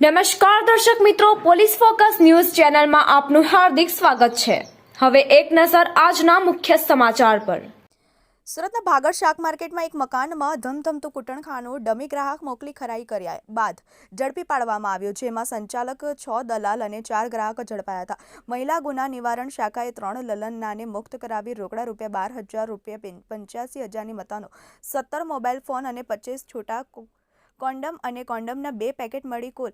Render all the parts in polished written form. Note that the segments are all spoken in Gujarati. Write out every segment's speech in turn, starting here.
નમસ્કાર દર્શક મિત્રો, પોલીસ ફોકસ ન્યૂઝ ચેનલમાં આપનું હાર્દિક સ્વાગત છે। હવે એક નજર આજના મુખ્ય સમાચાર પર। સુરતના ભાગળ શાક માર્કેટમાં એક મકાનમાં ધમધમતું કૂટણખાનું ડમી ગ્રાહક મોકલી ખરાઈ કર્યા બાદ ઝડપી પાડવામાં આવ્યો, જેમાં સંચાલક 6 દલાલ અને 4 ગ્રાહક ઝડપાયા હતા। મહિલા ગુના નિવારણ શાખાએ 3 લલનનાને મુક્ત કરાવી રોકડા ₹12,000, 85,000ની મતાનો 17 મોબાઈલ ફોન અને 25 છોટા કોન્ડમ અને કોન્ડમના 2 પેકેટ મળી કુલ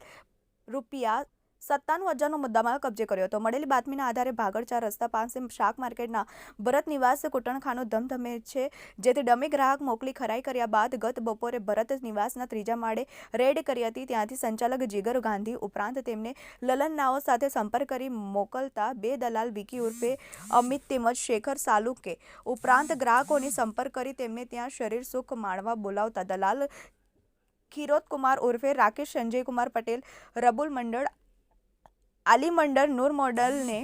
₹97,000નો મુદ્દામાલ કબજે કર્યો હતો। મળેલી બાતમીના આધારે ભાગળ 4 રસ્તા પાસે શાક માર્કેટના ભરત નિવાસ કૂટણખાનું ધમધમે છે, જેથી ડમી ગ્રાહક મોકલી ખરાઈ કર્યા બાદ ગત બપોરે ભરત નિવાસના 3જા માળે રેડ કરી હતી। ત્યાંથી સંચાલક જીગર ગાંધી ઉપરાંત તેમને લલનનાઓ સાથે સંપર્ક કરી મોકલતા 2 દલાલ વિકી ઉર્ફે અમિત તેમજ શેખર સાલુકે ઉપરાંત ગ્રાહકોની સંપર્ક કરી તેમને ત્યાં શરીર સુખ માણવા બોલાવતા દલાલ ખીરોદ કુમાર ઉર્ફે રાકેશ સંજય કુમાર પટેલ, રબુલ મંડળ, આલી મંડળ, નૂર મોડલને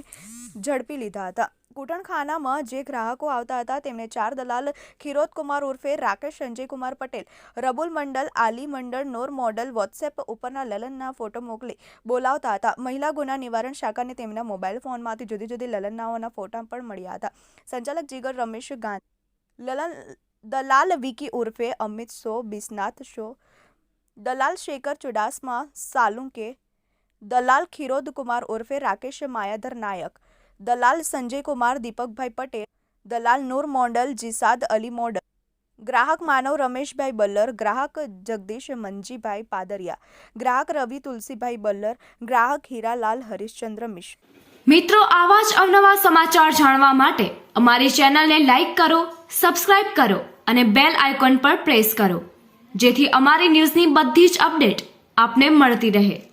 ઝડપી લીધા હતા। કૂટણખાનામાં જે ગ્રાહકો આવતા હતા તેમને 4 દલાલ ખીરોદ કુમાર ઉર્ફે રાકેશ સંજય કુમાર પટેલ, રબુલ મંડળ, આલી મંડળ, નૂર મોડલ વોટ્સએપ ઉપરના લલનના ફોટો મોકલી બોલાવતા હતા। મહિલા ગુના નિવારણ શાખાને તેમના મોબાઈલ ફોનમાંથી જુદી જુદી લલનનાઓના ફોટા પણ મળ્યા હતા। સંચાલક જીગર રમેશ ગાંધી, દલાલ વિકી ઉર્ફે અમિત શો, બિસ્નાથ શો, દલાલ શેખર ચુડાસમા સાલુંકે, દલાલ ખીરોદ કુમાર ઉર્ફે રાકેશ માયાધર નાયક, દલાલ સંજય કુમાર દીપકભાઈ પટેલ, દલાલ નૂર મોડલ જીસાદ અલી મોડલ, ગ્રાહક માનવ રમેશભાઈ બલ્લર, ગ્રાહક જગદીશ મંજીભાઈ પાદરિયા, ગ્રાહક રવિ તુલસીભાઈ બલ્લર, ગ્રાહક હીરાલાલ હરીશચંદ્ર મિશ્ર। મિત્રો, આવા જ અવનવા સમાચાર જાણવા માટે અમારી ચેનલને લાઈક કરો, સબસ્ક્રાઇબ કરો અને બેલ આઇકોન પર પ્રેસ કરો, જેથી અમારી ન્યૂઝની બધી જ અપડેટ આપને મળતી રહે।